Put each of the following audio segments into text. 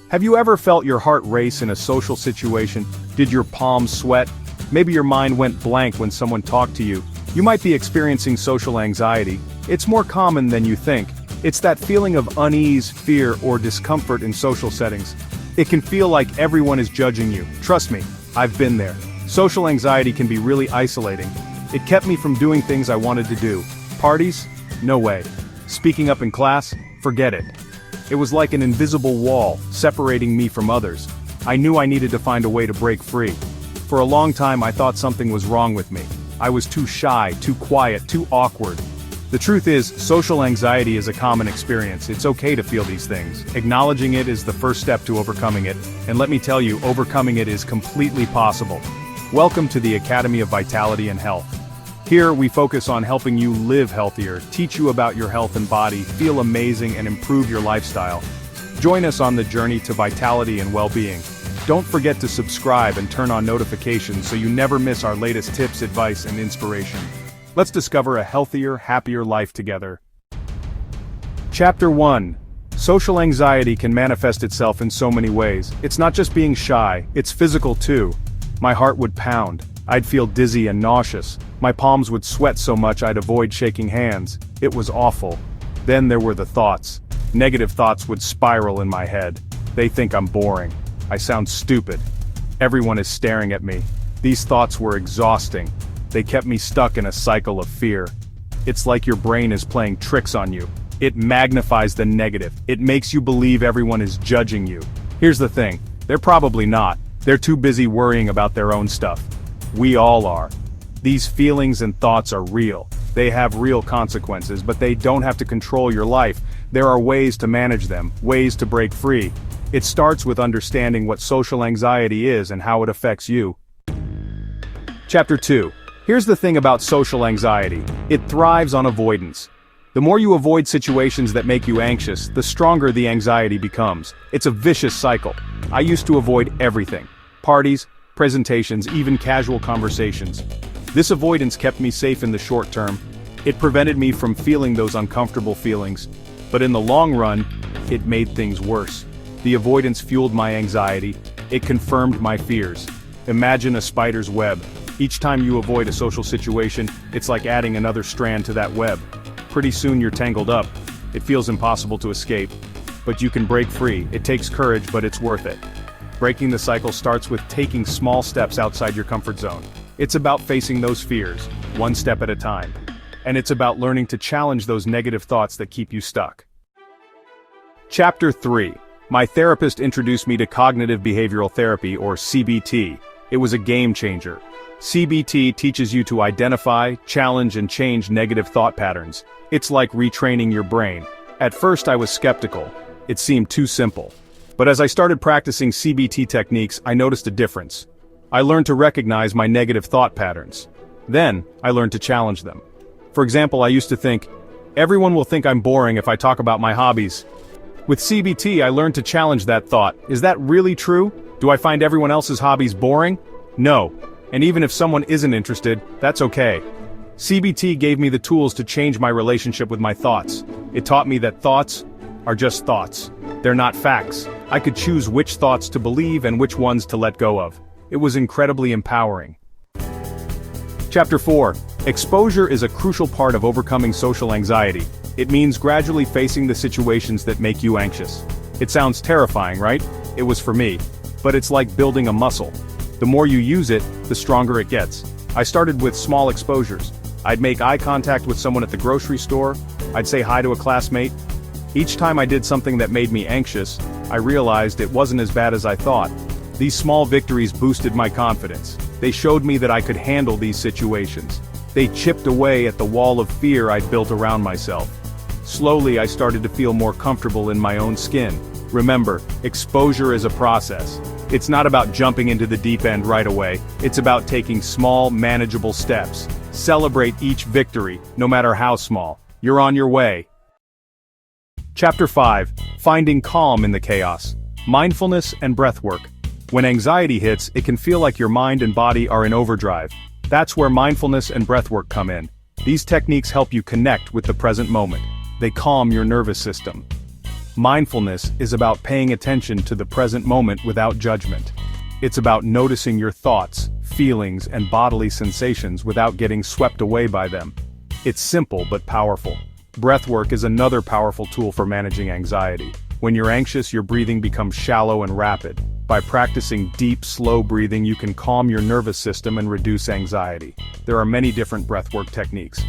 Have you ever felt your heart race in a social situation? Did your palms sweat? Maybe your mind went blank when someone talked to you. You might be experiencing social anxiety. It's more common than you think. It's that feeling of unease, fear, or discomfort in social settings. It can feel like everyone is judging you. Trust me, I've been there. Social anxiety can be really isolating. It kept me from doing things I wanted to do. Parties? No way. Speaking up in class? Forget it. It was like an invisible wall, separating me from others. I knew I needed to find a way to break free. For a long time I thought something was wrong with me. I was too shy, too quiet, too awkward. The truth is, social anxiety is a common experience. It's okay to feel these things. Acknowledging it is the first step to overcoming it, and let me tell you, overcoming it is completely possible. Welcome to the Academy of Vitality and Health. Here we focus on helping you live healthier, teach you about your health and body, feel amazing and improve your lifestyle. Join us on the journey to vitality and well-being. Don't forget to subscribe and turn on notifications so you never miss our latest tips, advice, and inspiration. Let's discover a healthier, happier life together. Chapter 1. Social anxiety can manifest itself in so many ways. It's not just being shy, it's physical too. My heart would pound. I'd feel dizzy and nauseous. My palms would sweat so much I'd avoid shaking hands. It was awful. Then there were the thoughts. Negative thoughts would spiral in my head. They think I'm boring. I sound stupid. Everyone is staring at me. These thoughts were exhausting. They kept me stuck in a cycle of fear. It's like your brain is playing tricks on you. It magnifies the negative. It makes you believe everyone is judging you. Here's the thing, they're probably not. They're too busy worrying about their own stuff. We all are. These feelings and thoughts are real. They have real consequences, but they don't have to control your life. There are ways to manage them, ways to break free. It starts with understanding what social anxiety is and how it affects you. Chapter 2. Here's the thing about social anxiety. It thrives on avoidance. The more you avoid situations that make you anxious, the stronger the anxiety becomes. It's a vicious cycle. I used to avoid everything. Parties, presentations, even casual conversations. This avoidance kept me safe in the short term. It prevented me from feeling those uncomfortable feelings. But in the long run, it made things worse. The avoidance fueled my anxiety. It confirmed my fears. Imagine a spider's web. Each time you avoid a social situation, it's like adding another strand to that web. Pretty soon you're tangled up. It feels impossible to escape. But you can break free. It takes courage, but it's worth it. Breaking the cycle starts with taking small steps outside your comfort zone. It's about facing those fears, one step at a time. And it's about learning to challenge those negative thoughts that keep you stuck. Chapter 3. My therapist introduced me to cognitive behavioral therapy, or CBT. It was a game changer. CBT teaches you to identify, challenge, and change negative thought patterns. It's like retraining your brain. At first I was skeptical. It seemed too simple. But as I started practicing CBT techniques, I noticed a difference. I learned to recognize my negative thought patterns. Then, I learned to challenge them. For example, I used to think, everyone will think I'm boring if I talk about my hobbies. With CBT, I learned to challenge that thought. Is that really true? Do I find everyone else's hobbies boring? No. And even if someone isn't interested, that's okay. CBT gave me the tools to change my relationship with my thoughts. It taught me that thoughts are just thoughts. They're not facts. I could choose which thoughts to believe and which ones to let go of. It was incredibly empowering. Chapter 4. Exposure is a crucial part of overcoming social anxiety. It means gradually facing the situations that make you anxious. It sounds terrifying, right? It was for me. But it's like building a muscle. The more you use it, the stronger it gets. I started with small exposures. I'd make eye contact with someone at the grocery store. I'd say hi to a classmate. Each time I did something that made me anxious, I realized it wasn't as bad as I thought. These small victories boosted my confidence. They showed me that I could handle these situations. They chipped away at the wall of fear I'd built around myself. Slowly I started to feel more comfortable in my own skin. Remember, exposure is a process. It's not about jumping into the deep end right away. It's about taking small, manageable steps. Celebrate each victory, no matter how small. You're on your way. Chapter 5. Finding calm in the chaos. Mindfulness and breathwork. When anxiety hits, it can feel like your mind and body are in overdrive. That's where mindfulness and breathwork come in. These techniques help you connect with the present moment. They calm your nervous system. Mindfulness is about paying attention to the present moment without judgment. It's about noticing your thoughts, feelings, and bodily sensations without getting swept away by them. It's simple but powerful. Breathwork is another powerful tool for managing anxiety. When you're anxious, your breathing becomes shallow and rapid. By practicing deep, slow breathing, you can calm your nervous system and reduce anxiety. There are many different breathwork techniques.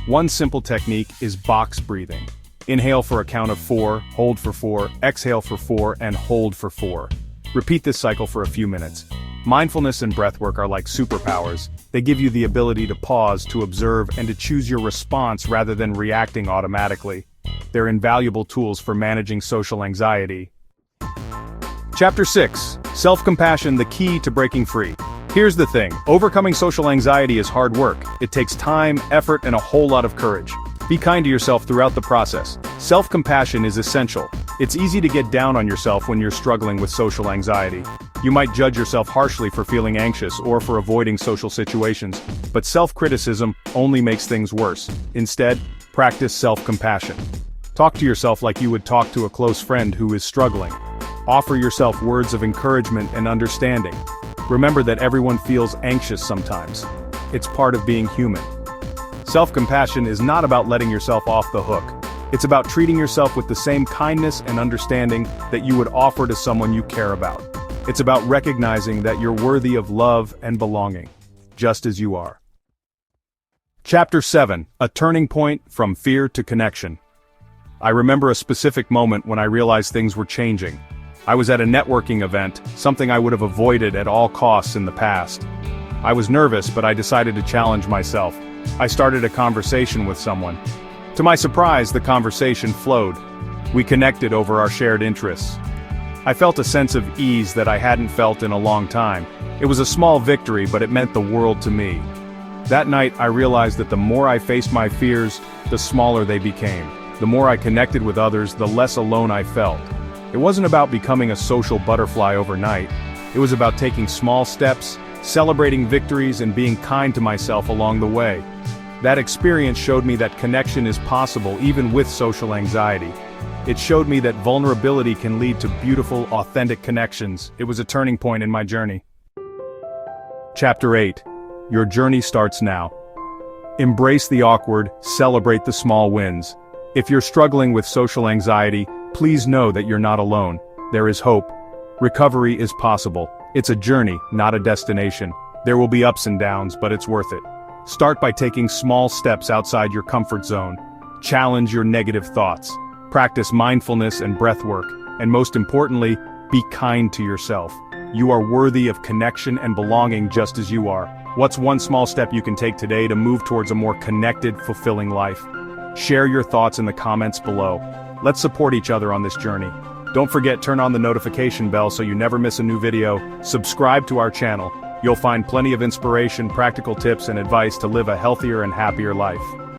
One simple technique is box breathing. Inhale for a count of 4, hold for 4, exhale for 4, and hold for 4. Repeat this cycle for a few minutes. Mindfulness and breathwork are like superpowers. They give you the ability to pause, to observe, and to choose your response rather than reacting automatically. They're invaluable tools for managing social anxiety. Chapter 6. Self-compassion, the key to breaking free. Here's the thing, overcoming social anxiety is hard work. It takes time, effort, and a whole lot of courage. Be kind to yourself throughout the process. Self-compassion is essential. It's easy to get down on yourself when you're struggling with social anxiety. You might judge yourself harshly for feeling anxious or for avoiding social situations, but self-criticism only makes things worse. Instead, practice self-compassion. Talk to yourself like you would talk to a close friend who is struggling. Offer yourself words of encouragement and understanding. Remember that everyone feels anxious sometimes. It's part of being human. Self-compassion is not about letting yourself off the hook. It's about treating yourself with the same kindness and understanding that you would offer to someone you care about. It's about recognizing that you're worthy of love and belonging, just as you are. Chapter 7. A turning point from fear to connection. I remember a specific moment when I realized things were changing. I was at a networking event, something I would have avoided at all costs in the past. I was nervous, but I decided to challenge myself. I started a conversation with someone. To my surprise, the conversation flowed. We connected over our shared interests. I felt a sense of ease that I hadn't felt in a long time. It was a small victory, but it meant the world to me. That night, I realized that the more I faced my fears, the smaller they became. The more I connected with others, the less alone I felt. It wasn't about becoming a social butterfly overnight. It was about taking small steps, celebrating victories, and being kind to myself along the way. That experience showed me that connection is possible even with social anxiety. It showed me that vulnerability can lead to beautiful, authentic connections. It was a turning point in my journey. Chapter 8. Your journey starts now. Embrace the awkward, celebrate the small wins. If you're struggling with social anxiety, please know that you're not alone. There is hope. Recovery is possible. It's a journey, not a destination. There will be ups and downs, but it's worth it. Start by taking small steps outside your comfort zone. Challenge your negative thoughts. Practice mindfulness and breathwork. And most importantly, be kind to yourself. You are worthy of connection and belonging just as you are. What's one small step you can take today to move towards a more connected, fulfilling life? Share your thoughts in the comments below. Let's support each other on this journey. Don't forget, turn on the notification bell so you never miss a new video. Subscribe to our channel. You'll find plenty of inspiration, practical tips, and advice to live a healthier and happier life.